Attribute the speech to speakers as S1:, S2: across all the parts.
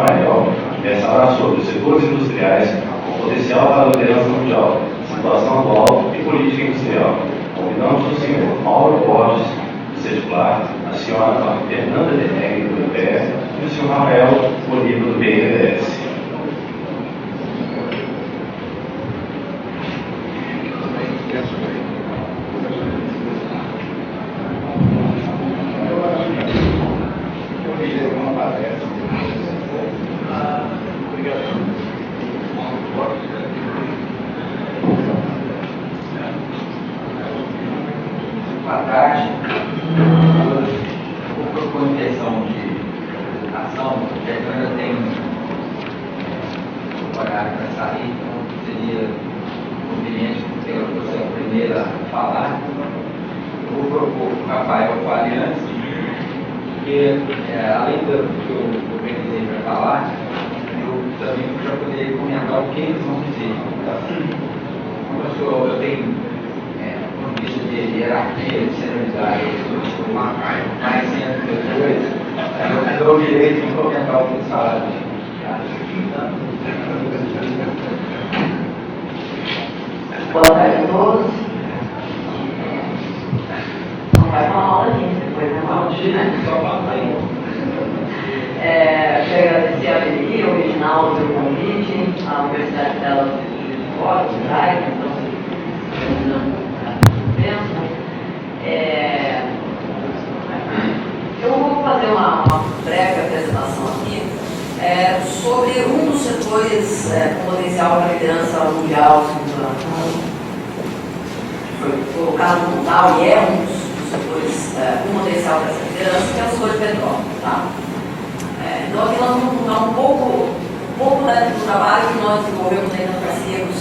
S1: painel versará sobre os setores industriais com potencial para a liderança mundial, situação atual e política industrial. Convidamos o senhor Mauro Borges, do Circular, a senhora Fernanda Denegri, do IPE, e o senhor Rafael Oliva, do BNDES.
S2: Boa tarde. Vou propor uma questão de ação, porque eu ainda tenho horário para sair, então seria conveniente que eu fosse a primeira a falar. Eu vou propor que o Rafael fale antes, porque além do que eu organizei para falar, eu também já poderia comentar o que eles vão dizer. Então, eu tenho vista de hierarquia, de senioridade, mais sendo depois, eu dou o direito de comentar o que eles falaram.
S3: Boa tarde a todos. Não vai uma aula, gente, depois é uma aula de quero agradecer a BNI, original, pelo convite, a Universidade dela de Fora, de Braga, então, eu vou fazer uma breve apresentação aqui sobre um dos setores com potencial para liderança mundial, foi colocado como tal e é um dos setores com potencial para essa liderança, que é o setor de petróleo. Tá? Então aqui nós vamos contar um pouco do trabalho que nós desenvolvemos ainda na parceria com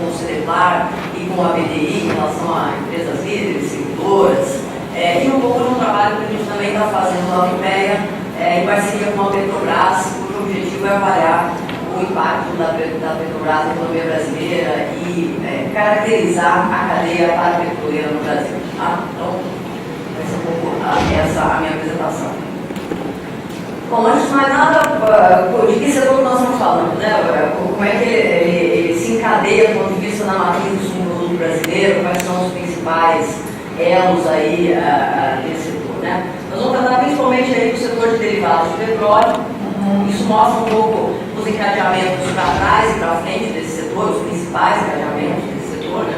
S3: o Circular e com a BDI em relação a empresas líderes, seguidoras, e um pouco do trabalho que a gente também está fazendo lá no IPEA, em parceria com a Petrobras, cujo objetivo é avaliar o impacto da Petrobras na economia brasileira e caracterizar a cadeia petroleira no Brasil. Tá? Então, vai ser um pouco essa a minha apresentação. Bom, antes de mais nada, de que setor que nós estamos falando, né? Como é que ele se encadeia do ponto de vista da matriz do subproduto brasileiro, quais são os principais elos aí desse setor, né? Nós vamos tratar principalmente aí do setor de derivados de petróleo. Isso mostra um pouco os encadeamentos para trás e para frente desse setor, os principais encadeamentos desse setor, né?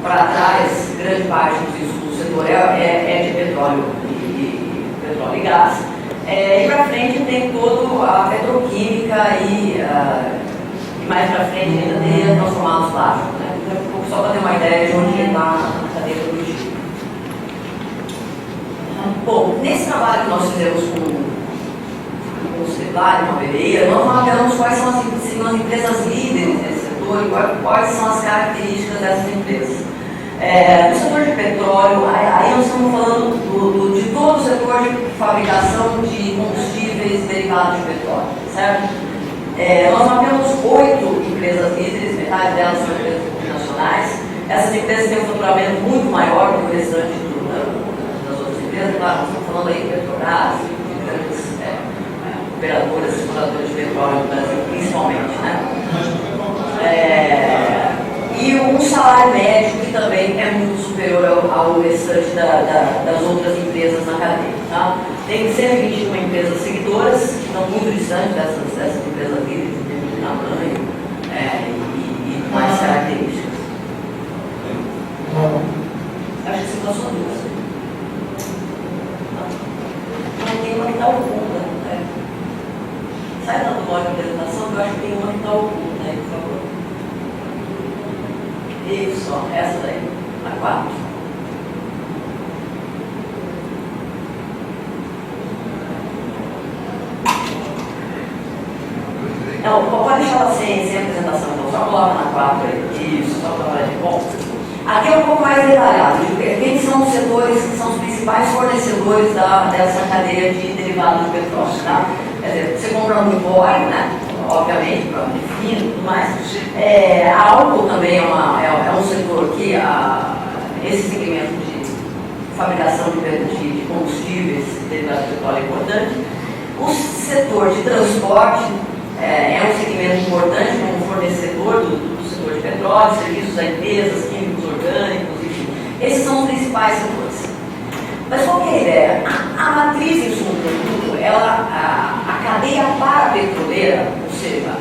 S3: Para trás, grande parte do setor é de petróleo e gás. E para frente tem toda a petroquímica e mais para frente ainda teria transformados plásticos. Né? Então, só para ter uma ideia de onde está a cadeia produtiva. Bom, nesse trabalho que nós fizemos com o Circular, com a BDI, nós mapeamos quais são as empresas líderes nesse setor e quais são as características dessas empresas. No setor de petróleo, aí nós estamos falando de todo o setor de fabricação de combustíveis derivados de petróleo, certo? Nós mapeamos 8 empresas líderes, metade delas são empresas multinacionais. Essas empresas têm um faturamento muito maior do que o restante das outras empresas. Claro, nós estamos falando aí de Petrobras, de grandes operadoras, exploradoras de petróleo no Brasil, principalmente, né? E um salário médio que também é muito superior ao restante das outras empresas na cadeia. Tá? Tem 121 empresas seguidoras, que estão muito distantes dessas empresas líderes, em termos de tamanho e mais características. Acho que você passou duas. Não, tem uma que está oculta. Sai da modo de apresentação, que eu acho que tem uma que está oculta, por favor. Isso, essa daí, a 4. Não, pode deixar ela sem apresentação, então só coloca na 4 aí. Isso, só coloca de bom. Aqui é um pouco mais detalhado. Quem são os setores que são os principais fornecedores dessa cadeia de derivados de petróleo, tá? Quer dizer, você compra muito óleo, né? Obviamente, para fino e tudo mais. A álcool também é um setor que esse segmento de fabricação de combustíveis derivados de petróleo é importante. Os setor de transporte é um segmento importante como fornecedor do setor de petróleo, serviços a empresas, químicos orgânicos, enfim. Esses são os principais setores. Mas qual que é a ideia? A matriz de insumo produto, a cadeia parapetroleira, ou seja,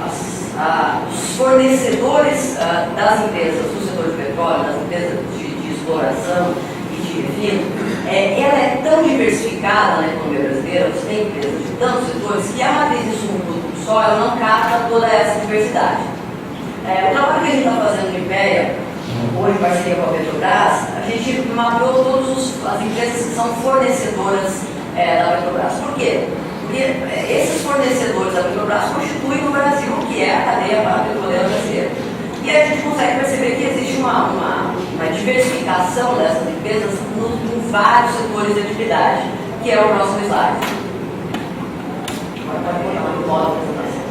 S3: os fornecedores das empresas do setor de petróleo, das empresas de exploração e de refino, ela é tão diversificada na economia brasileira, você tem empresas de tantos setores, que a matriz de insumo produto só ela não capta toda essa diversidade. O trabalho que a gente está fazendo em IPEA, hoje em parceria com a Petrobras, a gente mapeou todas as empresas que são fornecedoras da Petrobras. Por quê? Porque esses fornecedores da Petrobras constituem no Brasil o que é a cadeia parapetroleira brasileira. E a gente consegue perceber que existe uma diversificação dessas empresas em vários setores de atividade, que é o próximo slide. Agora pode botar uma bola para apresentação.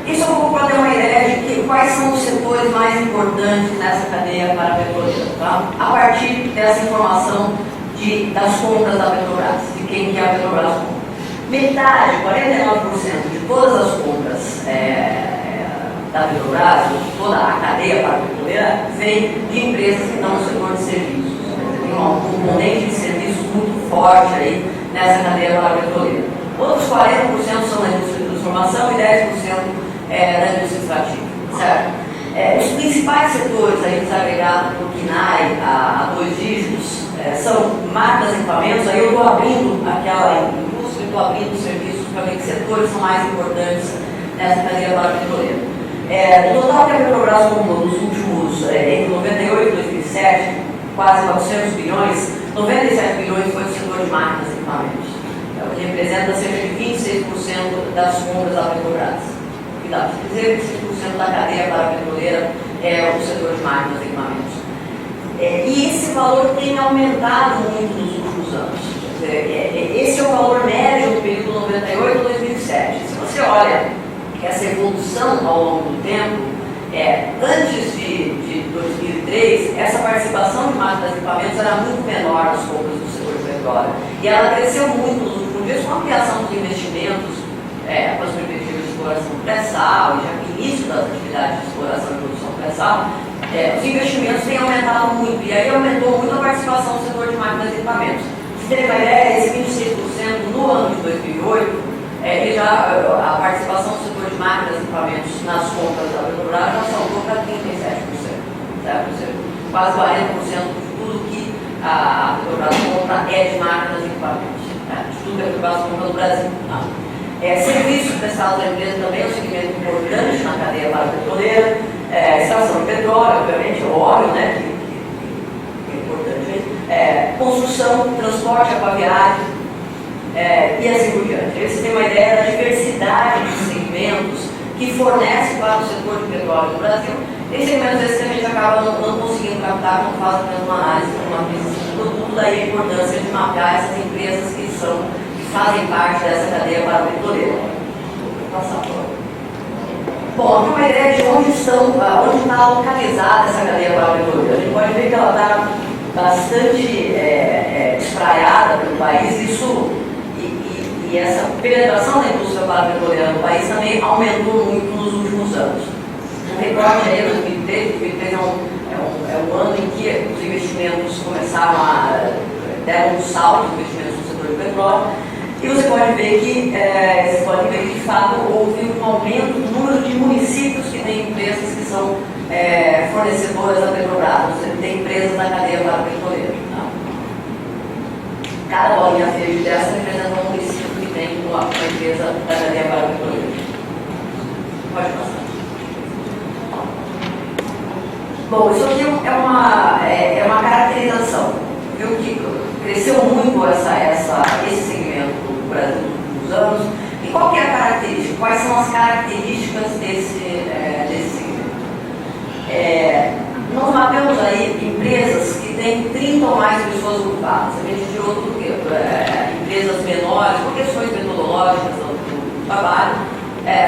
S3: Isso eu vou ter uma ideia de quais são os setores mais importantes nessa cadeia parapetroleira, tá? A partir dessa informação das compras da Petrobras, de quem que a Petrobras compra. Metade, 49% de todas as compras da Petrobras, de toda a cadeia parapetroleira, vem de empresas que estão no setor de serviços. Tem um componente de serviços muito forte aí nessa cadeia parapetroleira. Outros 40% são da indústria de transformação e 10% da indústria extrativa, certo? Os principais setores aí desagregados por KINAI a 2 dígitos são máquinas e equipamentos. Aí eu estou abrindo aquela indústria, estou abrindo serviços para ver que setores são mais importantes nessa cadeia parapetroleira. O total que a Petrobras comprou nos últimos, entre 98 e 2007, quase 400 bilhões, 97 bilhões foi do setor de máquinas e equipamentos. Que representa cerca de 26% das compras da Petrobras. Cuidado, 25% da cadeia parapetroleira é o setor de máquinas e equipamentos. E esse valor tem aumentado muito nos últimos anos. Esse é o valor médio do período 98 a 2007. Se você olha essa evolução ao longo do tempo, antes de 2003, essa participação de máquinas e equipamentos era muito menor nas compras do setor de petróleo. E ela cresceu muito nos últimos dias com a ampliação dos investimentos, com as perspectivas de exploração pré-sal, e já no início das atividades de exploração e produção pré-sal, os investimentos têm aumentado muito, e aí aumentou muito a participação do setor de máquinas e equipamentos. Se tem uma ideia, esse 26% no ano de 2008, a participação do setor de máquinas e equipamentos nas compras da Petrobras já saltou para 37%, certo? Ou seja, quase 40% de tudo que a Petrobras compra é de máquinas e equipamentos, de tudo que a Petrobras compra no Brasil. Tá? Serviços prestados à empresa também é um segmento importante na cadeia parapetroleira. Extração de petróleo, obviamente, óleo, né, que é importante. Construção, transporte aquaviário e assim por diante. Você tem uma ideia da diversidade de segmentos que fornece para o setor de petróleo no Brasil. Tem segmentos desses que a gente acaba não conseguindo captar quando faz apenas uma análise de uma aquisição de produto, daí a importância de mapear essas empresas que fazem parte dessa cadeia parapetroleira. Vou passar por. Bom, aqui uma ideia de onde está localizada essa cadeia parapetroleira. A gente pode ver que ela está bastante espraiada pelo país, e essa penetração da indústria parapetroleira no país também aumentou muito nos últimos anos. Um recorte aí, 2003 é um ano em que os investimentos começaram deram um salto de investimentos no setor de petróleo. E você pode ver que, de fato, houve um aumento do número de municípios que têm empresas que são fornecedoras da Petrobras, você tem empresas na cadeia parapetroleira. Tá? Cada bolinha verde dessa representa um município que tem uma empresa da cadeia parapetroleira. Pode passar. Bom, isso aqui é uma caracterização. Viu que cresceu muito esse segmento do Brasil nos últimos anos. E qual que é a característica? Quais são as características desse segmento? Nós mapeamos aí empresas que têm 30 ou mais pessoas ocupadas. A gente tirou tudo que empresas menores, por questões metodológicas do trabalho.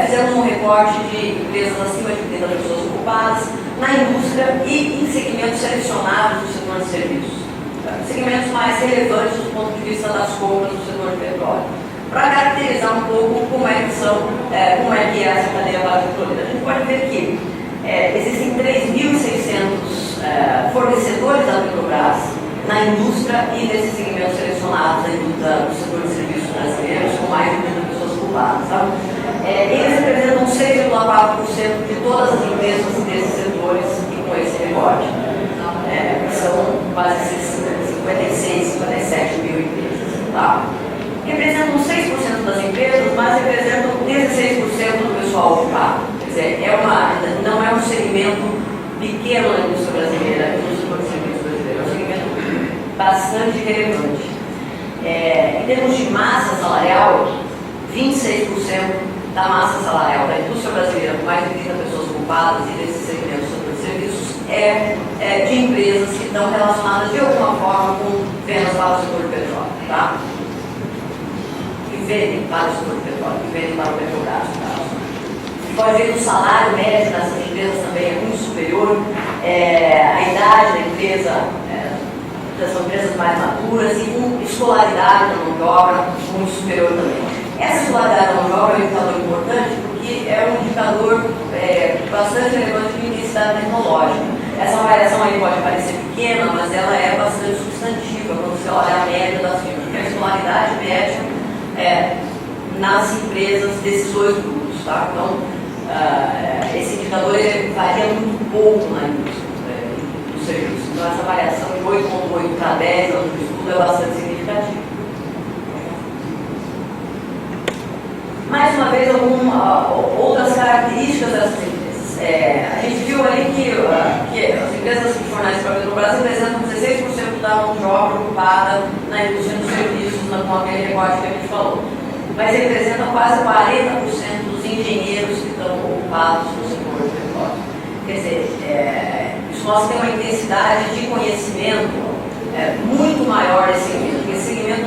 S3: Fizemos um recorte de empresas acima de 30 pessoas ocupadas na indústria e em segmentos selecionados do setor setor de serviços. Segmentos mais relevantes do ponto de vista das compras do setor de petróleo. Para caracterizar um pouco como é que é essa cadeia base petrolera. A gente pode ver que existem 3.600 fornecedores da Petrobras na indústria e nesses segmentos selecionados do setor de serviços brasileiros, com mais de 30 pessoas culpadas. Tá? Eles representam 6,4% de todas as empresas desses setores e com esse recorte. São quase 56, 57 mil empresas. Tá? Representam 6% das empresas, mas representam 16% do pessoal ocupado. Quer dizer, não é um segmento pequeno na indústria brasileira, no setor de serviços brasileiro, é um segmento bastante relevante. Em termos de massa salarial, 26% da massa salarial da indústria brasileira, com mais de 30 pessoas ocupadas e desses segmentos do setor de serviços, de empresas que estão relacionadas de alguma forma com vendas para o setor de petróleo. Tá? Vendem para o setor de petróleo, que vendem para o Petrobras. Você pode ver que o salário médio dessas empresas também é muito superior, a idade da empresa, são empresas mais maduras e com escolaridade da mão de obra muito superior também. Essa escolaridade da mão de obra é um indicador importante porque é um indicador bastante relevante de intensidade tecnológica. Essa variação aí pode parecer pequena, mas ela é bastante substantiva quando você olha a média das firmas, porque a escolaridade média nas empresas desses dois grupos. Tá? Então, esse indicador varia muito pouco na indústria do serviço. Então, essa variação de 8,8 para 10 anos de estudo é bastante significativa. Mais uma vez, outras características dessas empresas. A gente viu ali que as empresas que fornecem para a Petrobras representam 16% da mão de obra ocupada na indústria dos serviços, com aquele recorte que a gente falou. Mas representa quase 40% dos engenheiros que estão ocupados no setor de petróleo. Quer dizer, isso mostra que tem uma intensidade de conhecimento muito maior desse segmento, porque esse segmento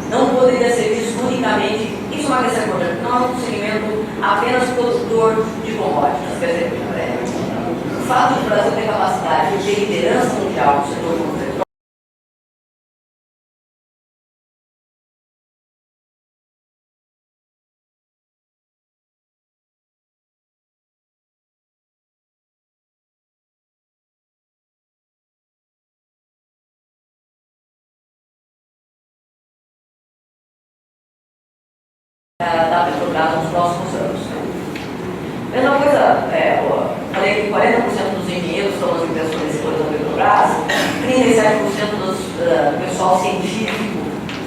S3: não poderia ser visto unicamente, isso é uma questão importante, não é um segmento apenas produtor de commodities. Quer dizer, o fato de o Brasil ter capacidade de ter liderança mundial no setor de petróleo da Petrobras nos próximos anos. Mesma coisa, falei que 40% dos engenheiros estão nas empresas fornecedoras da Petrobras, 37% do pessoal científico,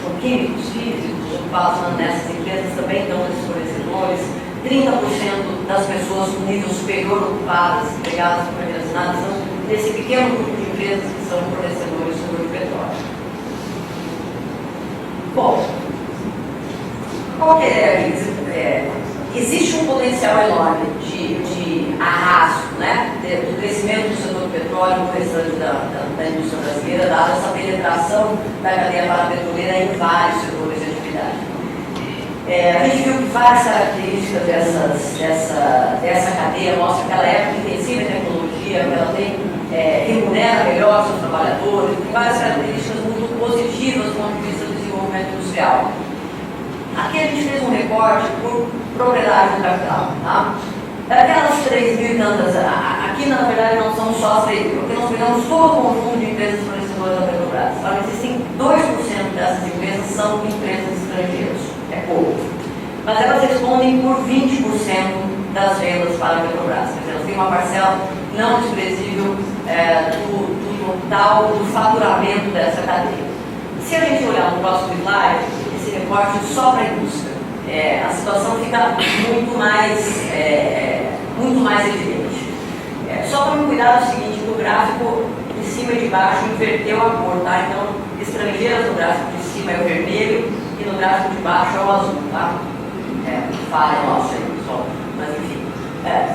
S3: são químicos, físicos, ocupados nessas empresas também estão nesses fornecedores, 30% das pessoas com nível superior ocupadas, empregadas por carteira assinada, são desse pequeno grupo de empresas que são fornecedores do setor de petróleo. Bom, existe um potencial enorme de arrasto, né, do crescimento do setor do petróleo no restante da indústria brasileira, dada essa penetração da cadeia parapetroleira em vários setores de atividade. A gente viu que várias características dessa cadeia mostram que ela é intensiva em tecnologia, que ela remunera melhor seus trabalhadores, tem várias características muito positivas do ponto de vista do desenvolvimento industrial. Aqui a gente fez um recorte por propriedade do capital. Tá? Daquelas 3 mil e tantas, aqui na verdade não são só as 3 mil, porque nós pegamos todo o conjunto de empresas fornecedoras da Petrobras. Tá? Existem 2% dessas empresas são empresas estrangeiras, é pouco. Mas elas respondem por 20% das vendas para a Petrobras. Quer dizer, elas têm uma parcela não desprezível do total do faturamento dessa cadeia. Se a gente olhar no próximo slide, esse recorte só para a indústria, a situação fica muito mais evidente. Só para me cuidar do seguinte, no gráfico de cima e de baixo inverteu a cor, tá? Então, estrangeiras no gráfico de cima é o vermelho e no gráfico de baixo é o azul, tá? Falha nossa aí, pessoal, mas enfim.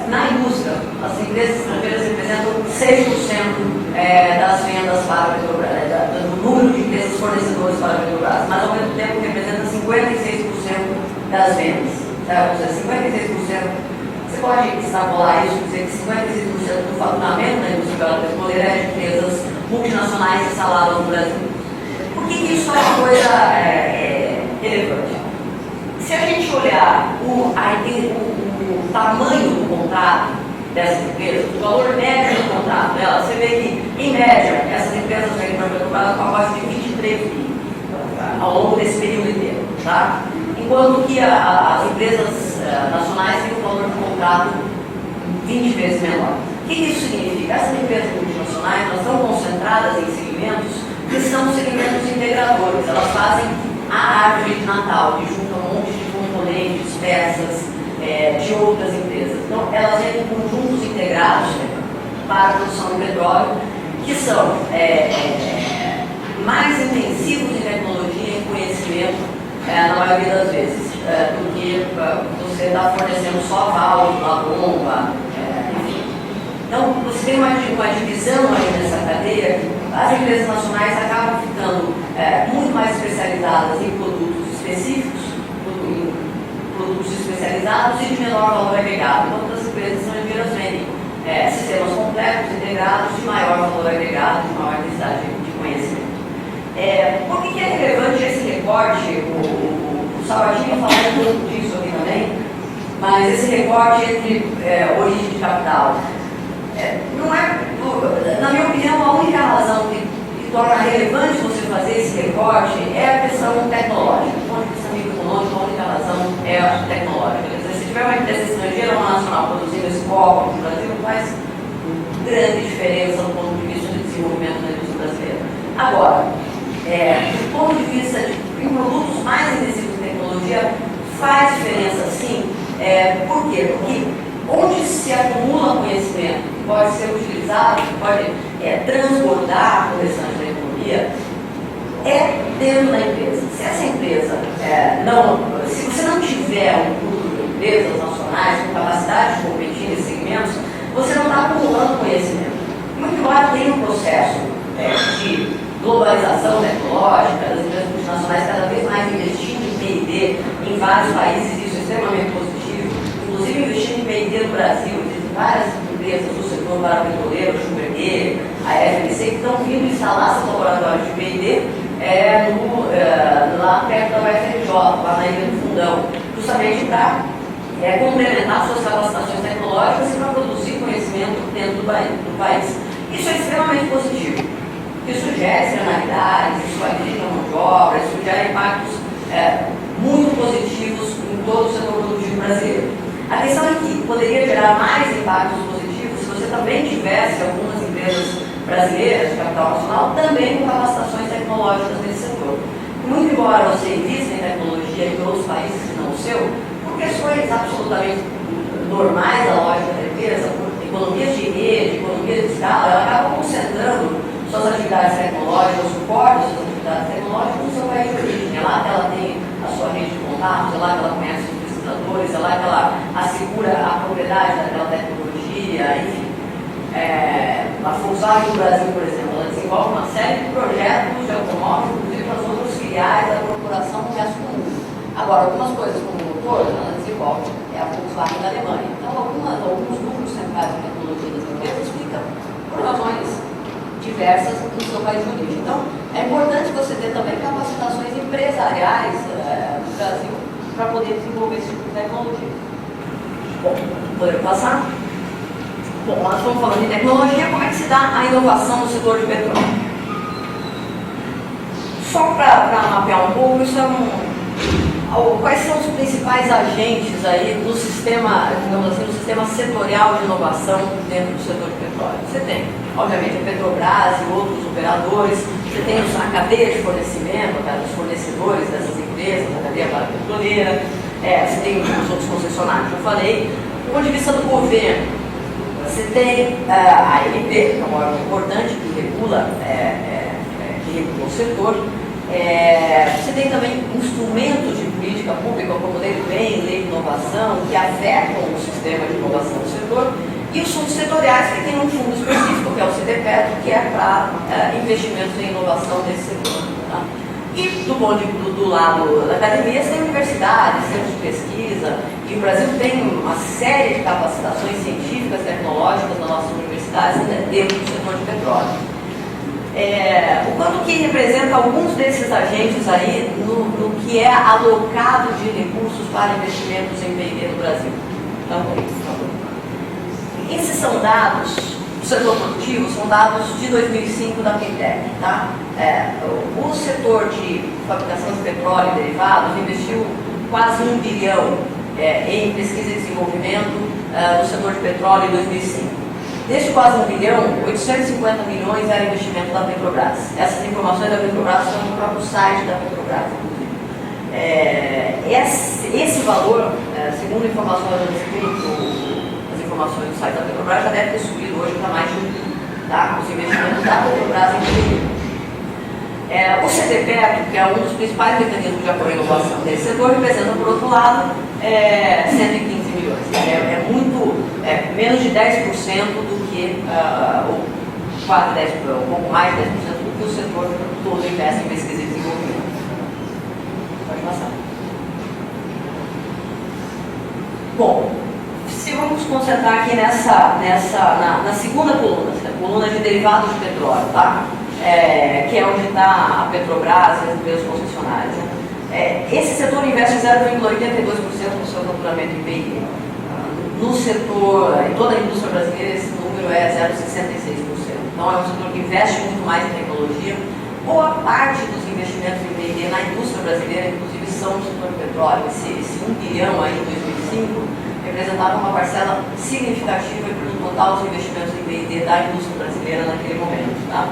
S3: Na indústria, as empresas estrangeiras representam 6% das vendas para a Petrobras, do número de empresas fornecedoras para a Petrobras, mas ao mesmo tempo representa 56% das vendas. Ou seja, 56%, você pode extrapolar isso e dizer que 56% do faturamento da indústria petroleira é de empresas nacionais instaladas no Brasil. Por que isso é uma coisa relevante? Se a gente olhar o tamanho do contrato dessas empresas, o valor médio do contrato delas, você vê que, em média, essas empresas vêm para o contrato com a base de 23 bi ao longo desse período inteiro. Tá? Enquanto que as empresas nacionais têm um valor de contrato 20 vezes menor. O que isso significa? Essas empresas multinacionais elas estão concentradas em segmentos que são segmentos integradores. Elas fazem a árvore de Natal, que junta um monte de componentes, peças de outras empresas. Então, elas têm conjuntos integrados para a produção de petróleo, que são mais intensivos em tecnologia e conhecimento, na maioria das vezes, do que você está fornecendo só válvula, a bomba, enfim. Então, você tem uma divisão aí nessa cadeia. As empresas nacionais acabam ficando muito mais especializadas em produtos específicos, em produtos especializados e de menor valor agregado, enquanto as empresas estrangeiras vendem sistemas complexos, integrados, de maior valor agregado, de maior necessidade de conhecimento. Por que é relevante esse recorte? O Salvadinho falou um pouco disso aqui também, mas esse recorte entre origem de capital. Não na minha opinião, a única razão que torna relevante você fazer esse recorte é a questão tecnológica. Do ponto de vista microeconômico, a única razão é a tecnológica. Quer dizer, se tiver uma empresa estrangeira ou uma nacional produzindo esse copo no Brasil, faz grande diferença do ponto de vista de desenvolvimento da indústria brasileira. Agora, do ponto de vista de produtos mais intensivos em tecnologia, faz diferença sim. Por quê? Porque onde se acumula conhecimento que pode ser utilizado, que pode transbordar o restante da economia, dentro da empresa. Se essa empresa se você não tiver um grupo de empresas nacionais com capacidade de competir nesses segmentos, você não está acumulando conhecimento. Muito embora tenha um processo de globalização tecnológica, das empresas multinacionais cada vez mais investindo em P&D em vários países, isso é extremamente positivo, inclusive investindo em P&D no Brasil. Existem várias empresas do setor parapetroleiro, o Schumberger, a FMC, que estão vindo instalar seus laboratórios de P&D lá perto da UFRJ, lá na Ilha do Fundão, justamente para complementar suas capacitações tecnológicas e para produzir conhecimento dentro do país. Isso é extremamente positivo. Isso gera externalidades, isso qualifica a mão de obra, isso gera impactos muito positivos em todo o setor produtivo brasileiro. A questão é que poderia gerar mais impactos positivos se você também tivesse algumas empresas brasileiras de capital nacional também com capacitações tecnológicas nesse setor. Muito embora você invista em tecnologia em outros países que não o seu, por questões absolutamente normais da lógica da empresa, por economias de rede, economias de escala, ela acaba concentrando suas atividades tecnológicas, o suporte das suas atividades tecnológicas no seu país de origem. É lá que ela tem a sua rede de contatos, é lá que ela conhece os pesquisadores, é lá que ela assegura a propriedade daquela tecnologia, enfim. A Volkswagen do Brasil, por exemplo, ela desenvolve uma série de projetos de automóveis, inclusive para as outras filiais da corporação Gás Comum. Agora, algumas coisas como motor, ela desenvolve a Volkswagen da Alemanha. Então, alguns núcleos centrais de tecnologia das empresas ficam por razões diversas no seu país de origem. Então, é importante você ter também capacitações empresariais no Brasil para poder desenvolver esse tipo de tecnologia. Bom, podemos passar? Bom, nós estamos falando de tecnologia, como é que se dá a inovação no setor de petróleo? Só para mapear um pouco, isso quais são os principais agentes aí do sistema, digamos assim, do sistema setorial de inovação dentro do setor de petróleo? Você tem, obviamente, a Petrobras e outros operadores, você tem a cadeia de fornecimento, os fornecedores dessas empresas, a cadeia parapetroleira, você tem os outros concessionários, eu falei. Do ponto de vista do governo, você tem a ANP, que é um órgão importante que regula o setor. Você tem também instrumentos de política pública, como lei do bem, lei de inovação, que afetam o sistema de inovação do setor, e os fundos setoriais, que tem um fundo específico, que é o CDPET, que é para investimentos em inovação desse setor. Tá? E do lado da academia, você tem universidades, centros de pesquisa, e o Brasil tem uma série de capacitações científicas, tecnológicas nas nossas universidades dentro do setor de petróleo. O quanto que representa alguns desses agentes aí no que é alocado de recursos para investimentos em P&D no Brasil. Então, esses são dados do setor produtivo, são dados de 2005 da Pintec, tá? O setor de fabricação de petróleo e derivados investiu quase 1 bilhão em pesquisa e desenvolvimento no setor de petróleo em 2005. Deste quase 1 bilhão, 850 milhões era investimento da Petrobras. Essas informações da Petrobras estão no próprio site da Petrobras, inclusive. Esse valor, segundo informações do informações do site da Petrobras, já deve ter subido hoje para mais de 1 bilhão, tá? Os investimentos da Petrobras em período. O CTPET, que é um dos principais mecanismos de apoio à inovação desse setor, representa, por outro lado, 115 milhões. Menos de 10% do que, ou quase 10%, um pouco mais de 10% do que o setor todo investe em pesquisa e desenvolvimento. Pode passar. Bom, se vamos concentrar aqui na segunda coluna, a coluna de derivados de petróleo, tá? Que é onde está a Petrobras e as empresas concessionárias. Né? Esse setor investe 0,82% do seu faturamento em P&D. No setor, em toda a indústria brasileira, esse número é 0,66%. Então, é um setor que investe muito mais em tecnologia. Boa parte dos investimentos em P&D na indústria brasileira, inclusive, são no setor de petróleo. Esse 1 bilhão aí em 2005 representava uma parcela significativa do total dos investimentos em P&D da indústria brasileira naquele momento. Tá?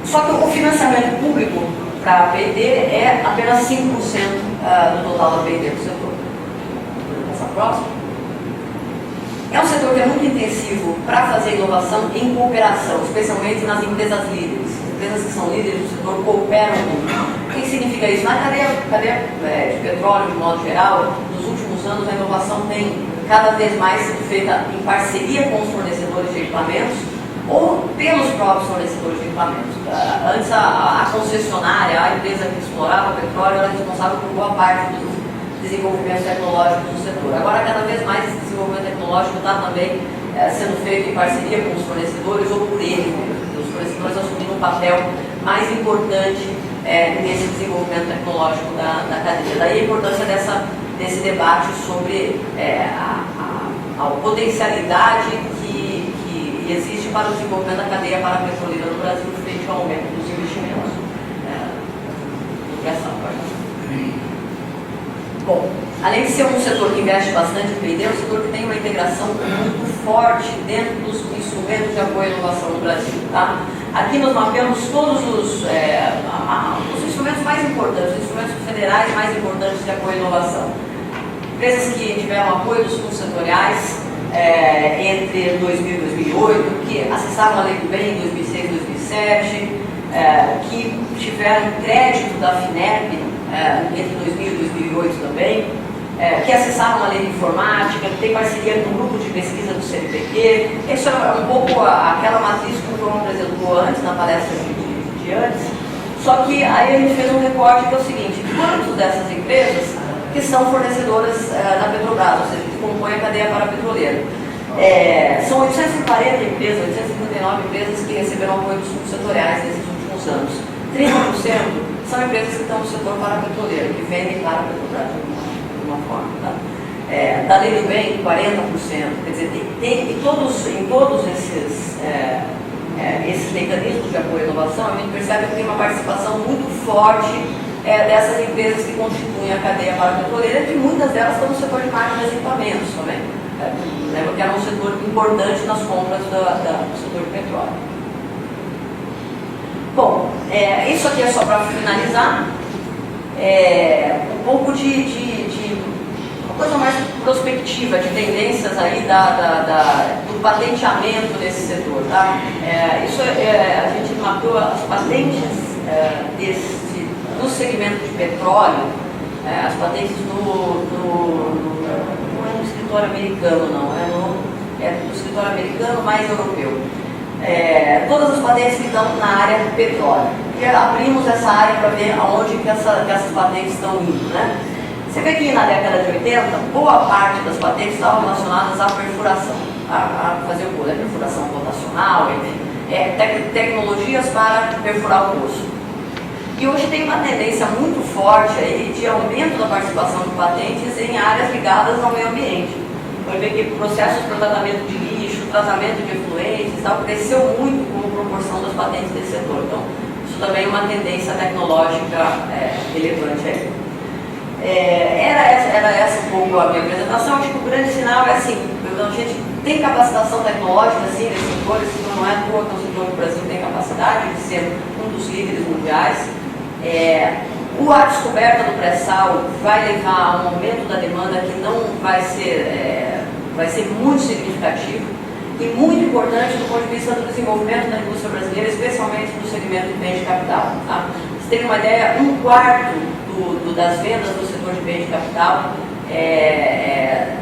S3: Só que o financiamento público para a P&D é apenas 5% do total da P&D do setor. Próximo. É um setor que é muito intensivo para fazer inovação em cooperação, especialmente nas empresas líderes. As empresas que são líderes do setor cooperam muito. O que significa isso? Na cadeia de petróleo, de modo geral, nos últimos anos a inovação tem cada vez mais sido feita em parceria com os fornecedores de equipamentos ou pelos próprios fornecedores de equipamentos. Antes a concessionária, a empresa que explorava o petróleo, era responsável por boa parte dos desenvolvimento tecnológico do setor. Agora, cada vez mais esse desenvolvimento tecnológico está também sendo feito em parceria com os fornecedores ou por eles. Os fornecedores assumindo um papel mais importante nesse desenvolvimento tecnológico da cadeia. Daí a importância desse debate sobre a potencialidade que existe para o desenvolvimento da cadeia parapetrolífera no Brasil frente ao aumento dos investimentos. Bom, além de ser um setor que investe bastante em P&D, é um setor que tem uma integração muito forte dentro dos instrumentos de apoio à inovação no Brasil. Tá? Aqui nós mapeamos todos os instrumentos mais importantes, os instrumentos federais mais importantes de apoio à inovação. Empresas que tiveram apoio dos fundos setoriais entre 2000 e 2008, que acessaram a Lei do Bem em 2006 e 2007, que tiveram crédito da FINEP entre 2000 e 2008 também, que acessaram a lei de informática, que tem parceria com o grupo de pesquisa do CNPq. Isso é um pouco aquela matriz que o João apresentou antes, na palestra de antes, só que aí a gente fez um recorte que é o seguinte: quantas dessas empresas que são fornecedoras da Petrobras, ou seja, que compõem a cadeia parapetroleira? São 840 empresas, 839 empresas que receberam apoio dos fundos setoriais nesses últimos anos. 30% são empresas que estão no setor parapetroleiro, que vendem para a Petrobras de uma forma. Tá? Da Lei do Bem, 40%. Quer dizer, em todos esses mecanismos de apoio à inovação, a gente percebe que tem uma participação muito forte dessas empresas que constituem a cadeia parapetroleira, que muitas delas estão no setor de máquinas e equipamentos também. Porque era um setor importante nas compras do setor de petróleo. Bom, isso aqui é só para finalizar, um pouco de uma coisa mais prospectiva, de tendências aí do patenteamento desse setor. Tá? A gente mapeou as patentes do segmento de petróleo, as patentes não é no escritório americano, não, é no escritório americano mais europeu. Todas as patentes que estão na área do petróleo. E abrimos essa área para ver aonde que essas patentes estão indo. Né? Você vê que na década de 80, boa parte das patentes estavam relacionadas à perfuração, a fazer o perfuração rotacional, tecnologias para perfurar o poço. E hoje tem uma tendência muito forte aí de aumento da participação de patentes em áreas ligadas ao meio ambiente. Vai ver que processos para tratamento de lixo, tratamento de efluentes, tal, cresceu muito com a proporção das patentes desse setor. Então, isso também é uma tendência tecnológica relevante aí. Era essa um pouco a minha apresentação. Acho que o grande sinal é assim, a gente tem capacitação tecnológica assim, nesses setores, então não é à toa que o setor do Brasil tem capacidade de ser um dos líderes mundiais. A descoberta do pré-sal vai levar a um aumento da demanda que não vai ser muito significativo e muito importante do ponto de vista do desenvolvimento da indústria brasileira, especialmente do segmento de bens de capital. Tá? Vocês terem uma ideia, 1/4 das vendas do setor de bens de capital é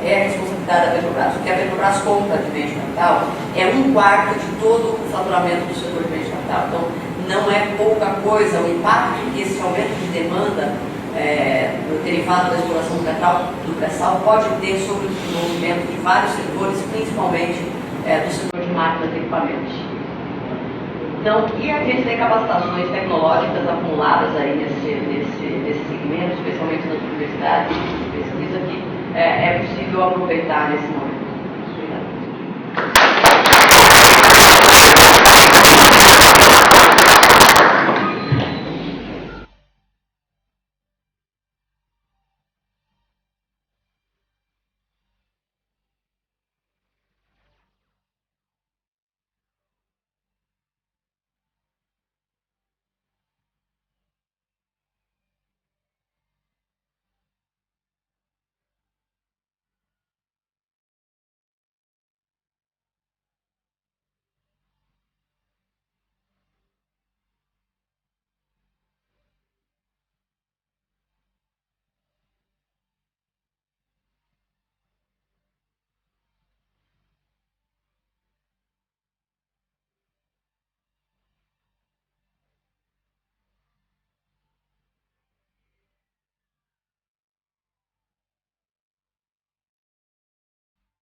S3: responsabilidade da Petrobras. O que a Petrobras compra de bens de capital é 1/4 de todo o faturamento do setor de bens de capital. Então, não é pouca coisa o impacto que esse aumento de demanda derivado da exploração do pré-sal pode ter sobre o desenvolvimento de vários setores, principalmente do setor de máquinas e equipamentos. Então, e a gente tem capacitações tecnológicas acumuladas aí nesse segmento, especialmente nas universidades de pesquisa, que é possível aproveitar nesse momento.